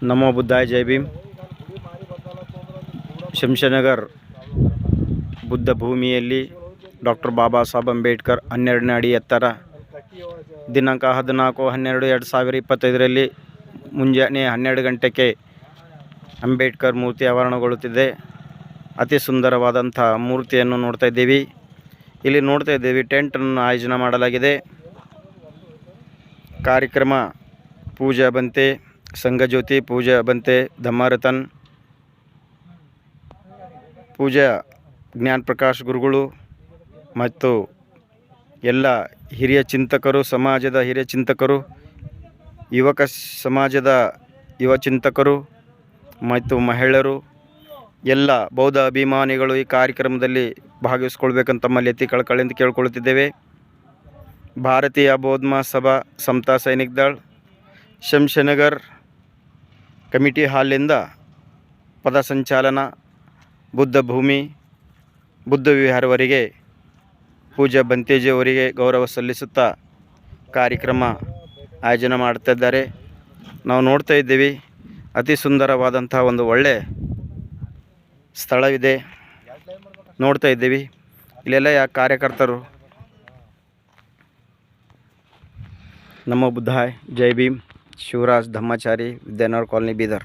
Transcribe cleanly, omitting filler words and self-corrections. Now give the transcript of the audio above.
ನಮೋ ಬುದ್ಧಾಯ ಜೈ ಭೀಮ್. ಶಂಶನಗರ್ ಬುದ್ಧ ಭೂಮಿಯಲ್ಲಿ ಡಾಕ್ಟರ್ ಬಾಬಾ ಸಾಹೇಬ್ ಅಂಬೇಡ್ಕರ್ 12ನೇ ಅಡಿ ಎತ್ತರ ದಿನಾಂಕ 14/12/2025 ಮುಂಜಾನೆ 12 ಗಂಟೆಗೆ ಅಂಬೇಡ್ಕರ್ ಮೂರ್ತಿ ಆವರಣಗೊಳ್ಳುತ್ತಿದೆ. ಅತಿ ಸುಂದರವಾದಂಥ ಮೂರ್ತಿಯನ್ನು ನೋಡ್ತಾ ಇದ್ದೀವಿ. ಇಲ್ಲಿ ನೋಡ್ತಾ ಇದ್ದೀವಿ ಟೆಂಟನ್ನು ಆಯೋಜನೆ ಮಾಡಲಾಗಿದೆ. ಕಾರ್ಯಕ್ರಮ ಪೂಜಾ ಬಂತೆ, ಸಂಘಜ್ಯೋತಿ ಪೂಜಾ ಬಂತೆ, ಧಮ್ಮಾರತನ್ ಪೂಜಾ, ಜ್ಞಾನ ಪ್ರಕಾಶ್ ಗುರುಗಳು ಮತ್ತು ಎಲ್ಲ ಹಿರಿಯ ಚಿಂತಕರು, ಸಮಾಜದ ಹಿರಿಯ ಚಿಂತಕರು, ಯುವಕ ಸಮಾಜದ ಯುವ ಚಿಂತಕರು ಮತ್ತು ಮಹಿಳೆಯರು, ಎಲ್ಲ ಬೌದ್ಧ ಅಭಿಮಾನಿಗಳು ಈ ಕಾರ್ಯಕ್ರಮದಲ್ಲಿ ಭಾಗವಹಿಸ್ಕೊಳ್ಬೇಕಂತ ತಮ್ಮಲ್ಲಿ ಅತಿ ಕಳಕಳಿಯಿಂದ ಕೇಳ್ಕೊಳ್ತಿದ್ದೇವೆ. ಭಾರತೀಯ ಬೌದ್ಧ ಮಹಾಸಭಾ ಸಮತಾ ಸೈನಿಕ್ ದಳ ಶಂಶನಗರ್ ಕಮಿಟಿ ಹಾಲಿಂದ ಪಥಸಂಚಲನ ಬುದ್ಧ ಭೂಮಿ ಬುದ್ಧ ವಿಹಾರವರೆಗೆ ಪೂಜಾ ಬಂತೇಜಿಯವರಿಗೆ ಗೌರವ ಸಲ್ಲಿಸುತ್ತಾ ಕಾರ್ಯಕ್ರಮ ಆಯೋಜನೆ ಮಾಡ್ತಾಯಿದ್ದಾರೆ. ನಾವು ನೋಡ್ತಾ ಇದ್ದೀವಿ ಅತಿ ಸುಂದರವಾದಂಥ ಒಂದು ಒಳ್ಳೆ ಸ್ಥಳವಿದೆ. ನೋಡ್ತಾ ಇದ್ದೀವಿ ಇಲ್ಲೆಲ್ಲ ಕಾರ್ಯಕರ್ತರು. ನಮೋ ಬುದ್ಧಾಯ್ ಜೈ ಭೀಮ್. ಶಿವರಾಜ್ ಧಮ್ಮಾಚಾರಿ, ವಿದ್ಯಾನಗರ್ ಕಾಲೋನಿ, ಬೀದರ್.